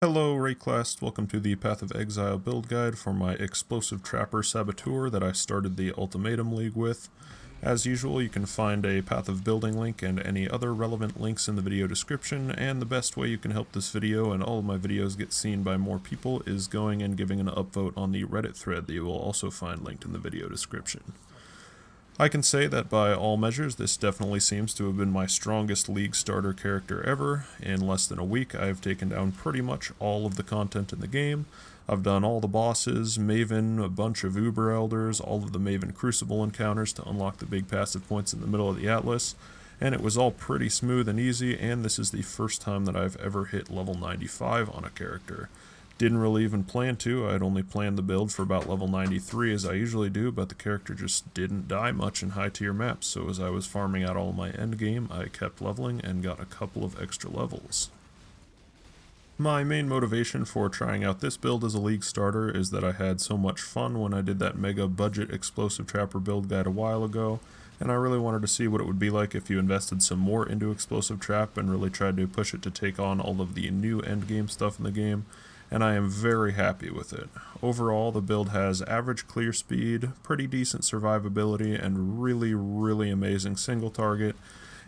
Hello Rayclast, welcome to the Path of Exile build guide for my Explosive Trapper Saboteur that I started the Ultimatum League with. As usual, you can find a Path of Building link and any other relevant links in the video description, and the best way you can help this video and all of my videos get seen by more people is going and giving an upvote on the Reddit thread that you will also find linked in the video description. I can say that by all measures, this definitely seems to have been my strongest League starter character ever. In less than a week, I have taken down pretty much all of the content in the game. I've done all the bosses, Maven, a bunch of Uber Elders, all of the Maven Crucible encounters to unlock the big passive points in the middle of the Atlas, and it was all pretty smooth and easy, and this is the first time that I've ever hit level 95 on a character. Didn't really even plan to. I had only planned the build for about level 93 as I usually do, but the character just didn't die much in high tier maps, so as I was farming out all my endgame, I kept leveling and got a couple of extra levels. My main motivation for trying out this build as a League starter is that I had so much fun when I did that mega budget Explosive Trapper build guide a while ago, and I really wanted to see what it would be like if you invested some more into Explosive Trap and really tried to push it to take on all of the new endgame stuff in the game, and I am very happy with it. Overall, the build has average clear speed, pretty decent survivability, and really amazing single target,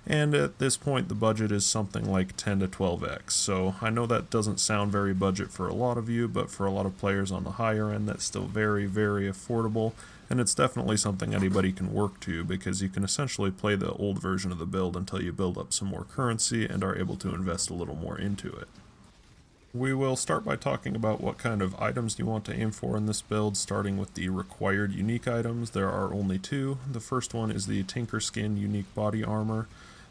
and at this point the budget is something like 10 to 12x, so I know that doesn't sound very budget for a lot of you, but for a lot of players on the higher end that's still very affordable, and it's definitely something anybody can work to because you can essentially play the old version of the build until you build up some more currency and are able to invest a little more into it. We will start by talking about what kind of items you want to aim for in this build, starting with the required unique items. There are only two. The first one is the Tinker Skin Unique Body Armor.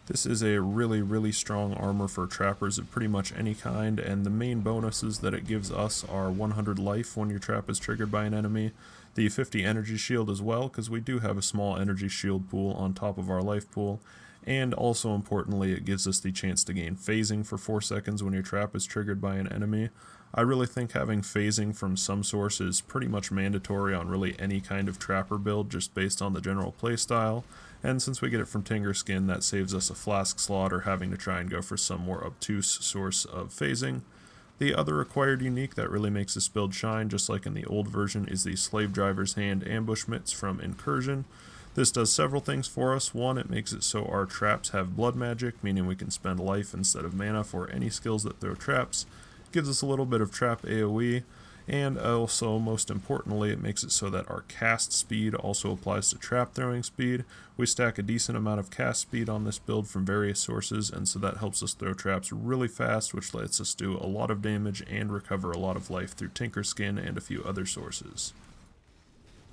This is a really strong armor for trappers of pretty much any kind, and the main bonuses that it gives us are 100 life when your trap is triggered by an enemy, the 50 energy shield as well, because we do have a small energy shield pool on top of our life pool, and also importantly it gives us the chance to gain phasing for 4 seconds when your trap is triggered by an enemy. I really think having phasing from some source is pretty much mandatory on really any kind of trapper build just based on the general playstyle, and since we get it from Tinker Skin, that saves us a flask slot or having to try and go for some more obtuse source of phasing. The other required unique that really makes this build shine, just like in the old version, is the Slave Driver's Hand Ambush Mitts from Incursion. This does several things for us. One, it makes it so our traps have blood magic, meaning we can spend life instead of mana for any skills that throw traps. It gives us a little bit of trap AoE, and also, most importantly, it makes it so that our cast speed also applies to trap throwing speed. We stack a decent amount of cast speed on this build from various sources, and so that helps us throw traps really fast, which lets us do a lot of damage and recover a lot of life through Tinker Skin and a few other sources.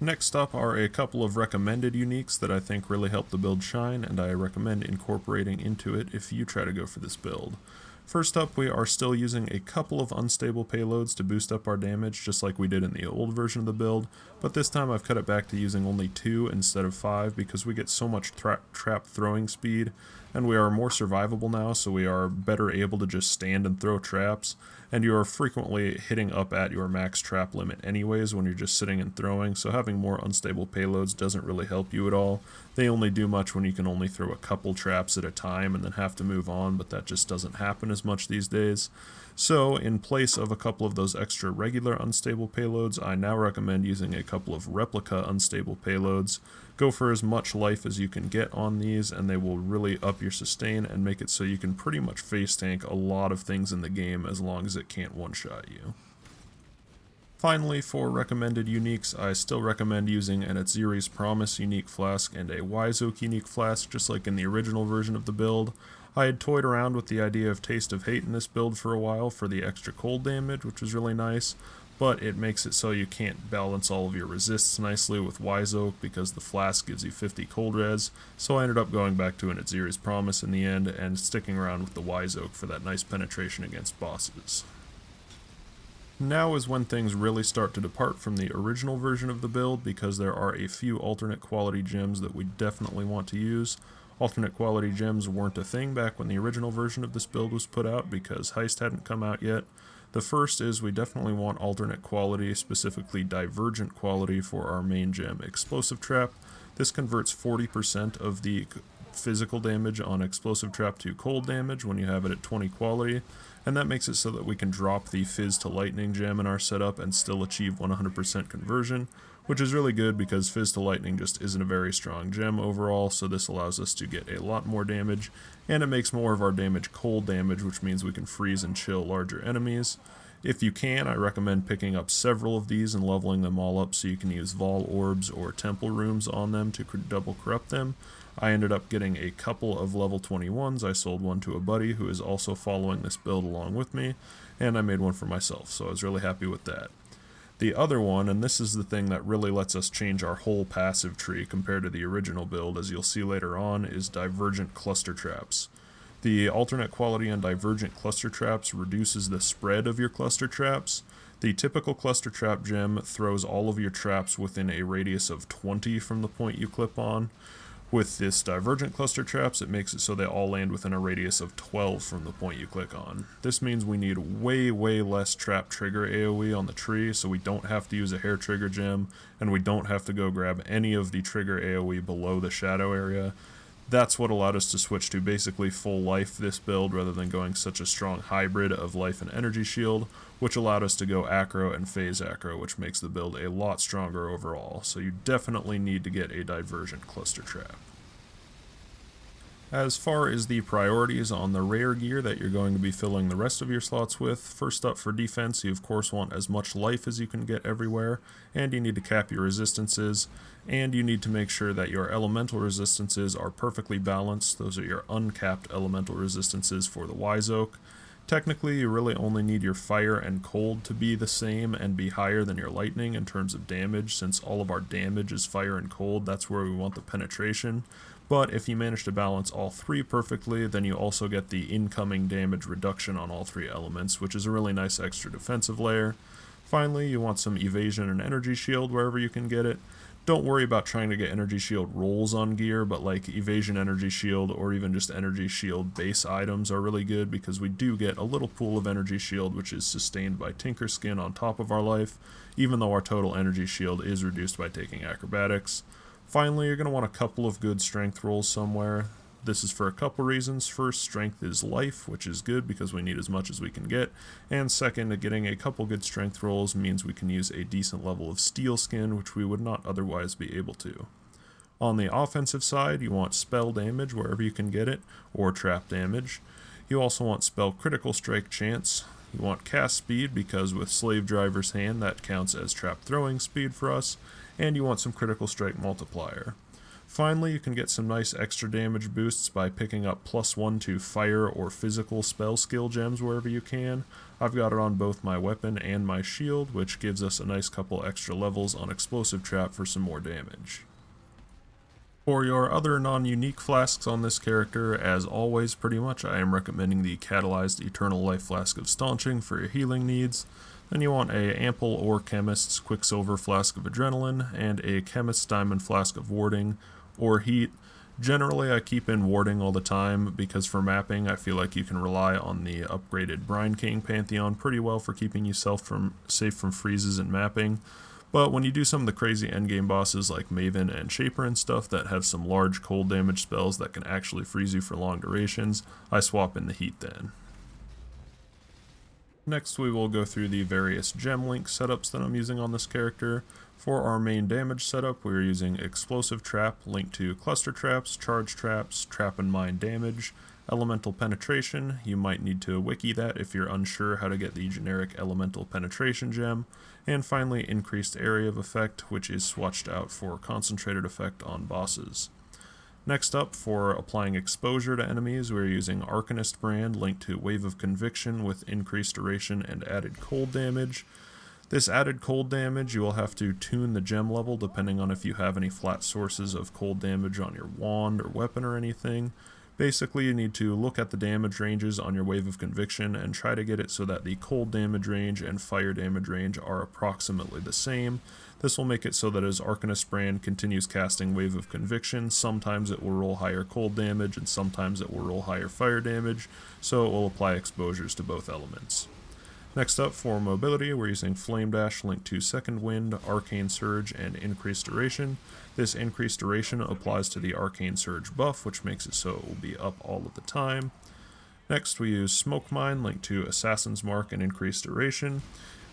Next up are a couple of recommended uniques that I think really help the build shine, and I recommend incorporating into it if you try to go for this build. First up, we are still using a couple of unstable payloads to boost up our damage, just like we did in the old version of the build, but this time I've cut it back to using only 2 instead of 5 because we get so much trap throwing speed, and we are more survivable now, so we are better able to just stand and throw traps, and you are frequently hitting up at your max trap limit anyways when you're just sitting and throwing, so having more unstable payloads doesn't really help you at all. They only do much when you can only throw a couple traps at a time and then have to move on, but that just doesn't happen as much these days. So in place of a couple of those extra regular unstable payloads, I now recommend using a couple of replica unstable payloads. Go for as much life as you can get on these, and they will really up your sustain and make it so you can pretty much face tank a lot of things in the game as long as it can't one-shot you. Finally, for recommended uniques, I still recommend using an Atziri's Promise unique flask and a Wise Oak unique flask, just like in the original version of the build. I had toyed around with the idea of Taste of Hate in this build for a while for the extra cold damage, which was really nice, but it makes it so you can't balance all of your resists nicely with Wise Oak because the flask gives you 50 cold res, so I ended up going back to an Atziri's Promise in the end and sticking around with the Wise Oak for that nice penetration against bosses. Now is when things really start to depart from the original version of the build because there are a few alternate quality gems that we definitely want to use. Alternate quality gems weren't a thing back when the original version of this build was put out because Heist hadn't come out yet. The first is we definitely want alternate quality, specifically divergent quality for our main gem, Explosive Trap. This converts 40% of the physical damage on Explosive Trap to cold damage when you have it at 20 quality, and that makes it so that we can drop the Fizz to Lightning gem in our setup and still achieve 100% conversion, which is really good because Fizz to Lightning just isn't a very strong gem overall, so this allows us to get a lot more damage, and it makes more of our damage cold damage, which means we can freeze and chill larger enemies. If you can, I recommend picking up several of these and leveling them all up so you can use Vol Orbs or Temple Rooms on them to double corrupt them. I ended up getting a couple of level 21s. I sold one to a buddy who is also following this build along with me, and I made one for myself, so I was really happy with that. The other one, and this is the thing that really lets us change our whole passive tree compared to the original build, as you'll see later on, is Divergent Cluster Traps. The alternate quality on Divergent Cluster Traps reduces the spread of your cluster traps. The typical cluster trap gem throws all of your traps within a radius of 20 from the point you clip on. With this Divergent Cluster Traps, it makes it so they all land within a radius of 12 from the point you click on. This means we need way less trap trigger AoE on the tree, so we don't have to use a hair trigger gem, and we don't have to go grab any of the trigger AoE below the shadow area. That's what allowed us to switch to basically full life this build rather than going such a strong hybrid of life and energy shield, which allowed us to go acro and phase acro, which makes the build a lot stronger overall, so you definitely need to get a Divergent Cluster Trap. As far as the priorities on the rare gear that you're going to be filling the rest of your slots with, first up for defense, you of course want as much life as you can get everywhere, and you need to cap your resistances, and you need to make sure that your elemental resistances are perfectly balanced. Those are your uncapped elemental resistances for the Wise Oak. Technically, you really only need your fire and cold to be the same and be higher than your lightning in terms of damage, since all of our damage is fire and cold. That's where we want the penetration. But if you manage to balance all three perfectly, then you also get the incoming damage reduction on all three elements, which is a really nice extra defensive layer. Finally, you want some evasion and energy shield wherever you can get it. Don't worry about trying to get energy shield rolls on gear, but like evasion energy shield or even just energy shield base items are really good because we do get a little pool of energy shield which is sustained by Tinker Skin on top of our life, even though our total energy shield is reduced by taking acrobatics. Finally, you're going to want a couple of good strength rolls somewhere. This is for a couple reasons. First, strength is life, which is good because we need as much as we can get. And second, getting a couple good strength rolls means we can use a decent level of steel skin, which we would not otherwise be able to. On the offensive side, you want spell damage wherever you can get it, or trap damage. You also want spell critical strike chance. You want cast speed because with Slave Driver's Hand that counts as trap throwing speed for us. And you want some critical strike multiplier. Finally, you can get some nice extra damage boosts by picking up +1 to fire or physical spell skill gems wherever you can. I've got it on both my weapon and my shield, which gives us a nice couple extra levels on explosive trap for some more damage. For your other non-unique flasks on this character, as always pretty much, I am recommending the Catalyzed Eternal Life Flask of Staunching for your healing needs. Then you want a Ample or Chemist's Quicksilver Flask of Adrenaline, and a Chemist's Diamond Flask of Warding, or Heat. Generally I keep in Warding all the time, because for mapping I feel like you can rely on the upgraded Brine King Pantheon pretty well for keeping yourself safe from freezes and mapping. But when you do some of the crazy endgame bosses like Maven and Shaper and stuff that have some large cold damage spells that can actually freeze you for long durations, I swap in the Heat then. Next we will go through the various gem link setups that I'm using on this character. For our main damage setup, we are using Explosive Trap linked to Cluster Traps, Charge Traps, Trap and Mine Damage, Elemental Penetration. You might need to wiki that if you're unsure how to get the generic Elemental Penetration gem. And finally, Increased Area of Effect, which is swatched out for Concentrated Effect on bosses. Next up, for applying exposure to enemies, we're using Arcanist Brand linked to Wave of Conviction with increased duration and added cold damage. This added cold damage, you will have to tune the gem level depending on if you have any flat sources of cold damage on your wand or weapon or anything. Basically, you need to look at the damage ranges on your Wave of Conviction and try to get it so that the cold damage range and fire damage range are approximately the same. This will make it so that as Arcanist Brand continues casting Wave of Conviction, sometimes it will roll higher cold damage and sometimes it will roll higher fire damage, so it will apply exposures to both elements. Next up, for mobility, we're using Flame Dash linked to Second Wind, Arcane Surge, and Increased Duration. This increased duration applies to the Arcane Surge buff, which makes it so it will be up all of the time. Next, we use Smoke Mine, linked to Assassin's Mark and Increased Duration.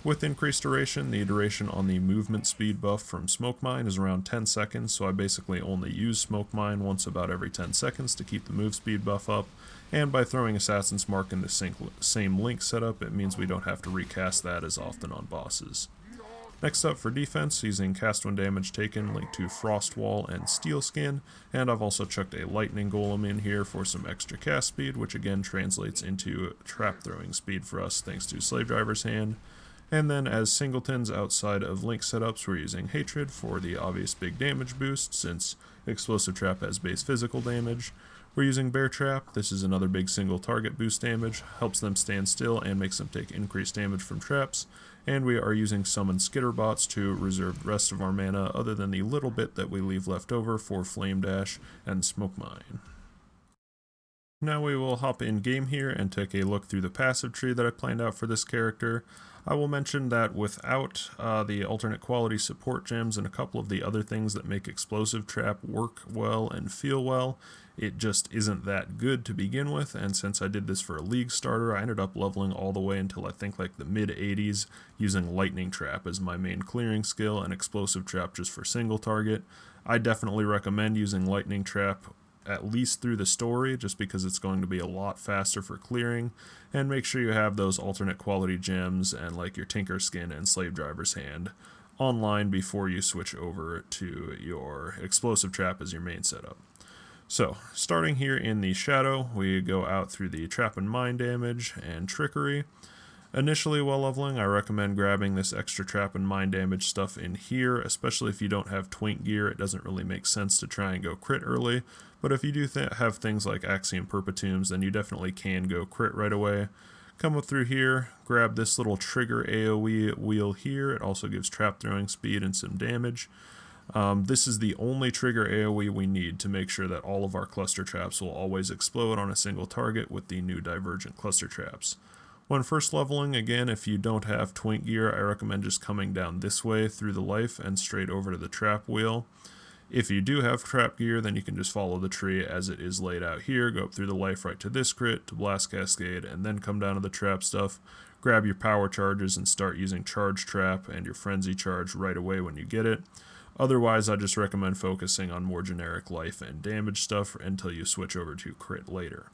With increased duration, the duration on the movement speed buff from Smoke Mine is around 10 seconds, so I basically only use Smoke Mine once about every 10 seconds to keep the move speed buff up, and by throwing Assassin's Mark in the same link setup, it means we don't have to recast that as often on bosses. Next up for defense, using cast when damage taken, linked to Frost Wall and Steel Skin, and I've also chucked a Lightning Golem in here for some extra cast speed, which again translates into trap throwing speed for us thanks to Slave Driver's Hand. And then as singletons outside of link setups, we're using Hatred for the obvious big damage boost, since Explosive Trap has base physical damage. We're using Bear Trap. This is another big single target boost damage, helps them stand still and makes them take increased damage from traps. And we are using Summon Skitterbots to reserve the rest of our mana other than the little bit that we leave left over for Flame Dash and Smoke Mine. Now we will hop in game here and take a look through the passive tree that I planned out for this character. I will mention that without the alternate quality support gems and a couple of the other things that make Explosive Trap work well and feel well, it just isn't that good to begin with, and since I did this for a league starter, I ended up leveling all the way until I think like the mid-80s, using Lightning Trap as my main clearing skill and Explosive Trap just for single target. I definitely recommend using Lightning Trap at least through the story, just because it's going to be a lot faster for clearing, and make sure you have those alternate quality gems and like your Tinker Skin and Slave Driver's Hand online before you switch over to your Explosive Trap as your main setup. So, starting here in the Shadow, we go out through the Trap and Mine damage and Trickery. Initially, while leveling, I recommend grabbing this extra Trap and Mine damage stuff in here, especially if you don't have Twink gear. It doesn't really make sense to try and go crit early, but if you do have things like Axiom Perpetuums, then you definitely can go crit right away. Come up through here, grab this little trigger AoE wheel here. It also gives trap throwing speed and some damage. This is the only trigger AoE we need to make sure that all of our cluster traps will always explode on a single target with the new divergent cluster traps. When first leveling, again, if you don't have Twink gear, I recommend just coming down this way through the life and straight over to the trap wheel. If you do have trap gear, then you can just follow the tree as it is laid out here, go up through the life right to this crit, to Blast Cascade, and then come down to the trap stuff, grab your power charges and start using Charge Trap and your Frenzy Charge right away when you get it. Otherwise, I just recommend focusing on more generic life and damage stuff until you switch over to crit later.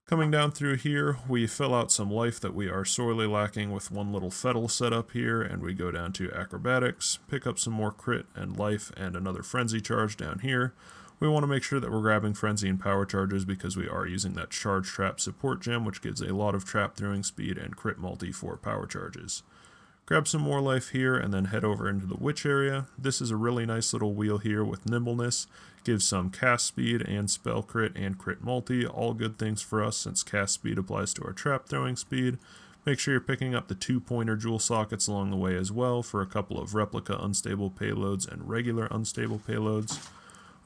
Coming down through here, we fill out some life that we are sorely lacking with one little Fettle set up here, and we go down to Acrobatics, pick up some more crit and life and another Frenzy Charge down here. We want to make sure that we're grabbing Frenzy and Power Charges because we are using that Charge Trap support gem, which gives a lot of trap throwing speed and crit multi for Power Charges. Grab some more life here and then head over into the Witch area. This is a really nice little wheel here with nimbleness. Gives some cast speed and spell crit and crit multi, all good things for us since cast speed applies to our trap throwing speed. Make sure you're picking up the 2-pointer jewel sockets along the way as well for a couple of replica unstable payloads and regular unstable payloads.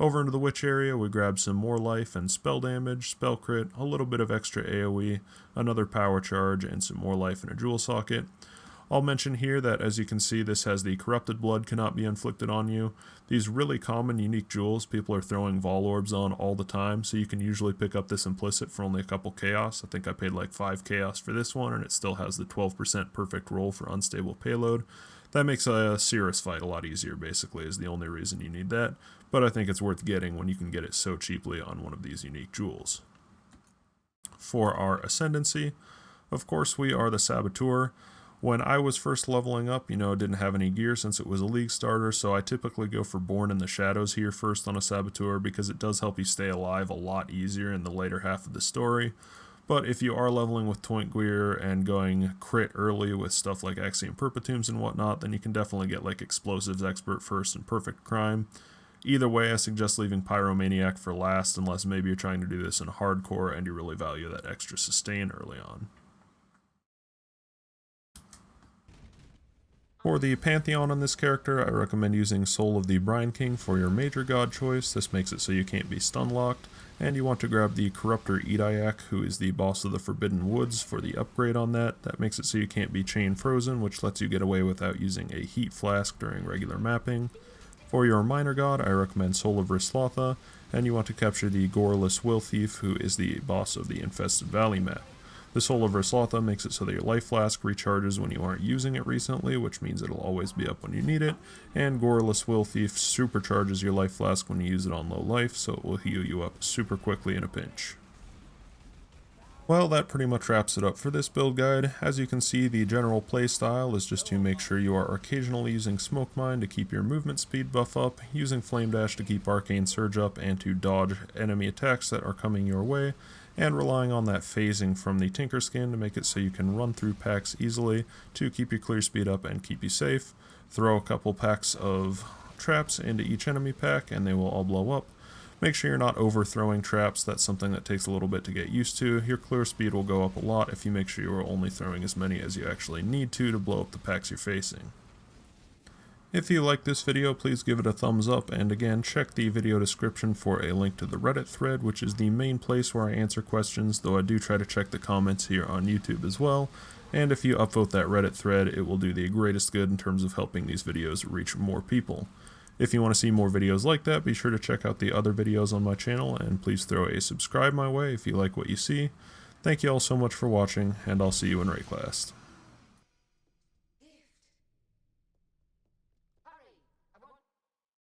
Over into the Witch area, we grab some more life and spell damage, spell crit, a little bit of extra AoE, another power charge, and some more life and a jewel socket. I'll mention here that, as you can see, this has the Corrupted Blood cannot be inflicted on you. These really common unique jewels people are throwing Vol Orbs on all the time, so you can usually pick up this implicit for only a couple Chaos. I think I paid like 5 Chaos for this one, and it still has the 12% perfect roll for unstable payload. That makes a Cirrus fight a lot easier, basically, is the only reason you need that, but I think it's worth getting when you can get it so cheaply on one of these unique jewels. For our Ascendancy, of course, we are the Saboteur. When I was first leveling up, didn't have any gear since it was a league starter, so I typically go for Born in the Shadows here first on a Saboteur because it does help you stay alive a lot easier in the later half of the story. But if you are leveling with Twink gear and going crit early with stuff like Axiom Perpetuums and whatnot, then you can definitely get like Explosives Expert first and Perfect Crime. Either way, I suggest leaving Pyromaniac for last unless maybe you're trying to do this in hardcore and you really value that extra sustain early on. For the Pantheon on this character, I recommend using Soul of the Brine King for your major god choice. This makes it so you can't be stun locked, and you want to grab the Corruptor Ediac, who is the boss of the Forbidden Woods, for the upgrade on that. That makes it so you can't be chain frozen, which lets you get away without using a heat flask during regular mapping. For your minor god, I recommend Soul of Rislotha, and you want to capture the Goreless Will Thief, who is the boss of the Infested Valley map. The Soul of Rislotha makes it so that your life flask recharges when you aren't using it recently, which means it'll always be up when you need it, and Goreless Will Thief supercharges your life flask when you use it on low life, so it will heal you up super quickly in a pinch. Well, that pretty much wraps it up for this build guide. As you can see, the general playstyle is just to make sure you are occasionally using Smoke Mine to keep your movement speed buff up, using Flame Dash to keep Arcane Surge up and to dodge enemy attacks that are coming your way, and relying on that phasing from the Tinker Skin to make it so you can run through packs easily to keep your clear speed up and keep you safe. Throw a couple packs of traps into each enemy pack and they will all blow up. Make sure you're not overthrowing traps, that's something that takes a little bit to get used to. Your clear speed will go up a lot if you make sure you are only throwing as many as you actually need to blow up the packs you're facing. If you like this video, please give it a thumbs up, and again, check the video description for a link to the Reddit thread, which is the main place where I answer questions, though I do try to check the comments here on YouTube as well. And if you upvote that Reddit thread, it will do the greatest good in terms of helping these videos reach more people. If you want to see more videos like that, be sure to check out the other videos on my channel, and please throw a subscribe my way if you like what you see. Thank you all so much for watching, and I'll see you in Rayclast.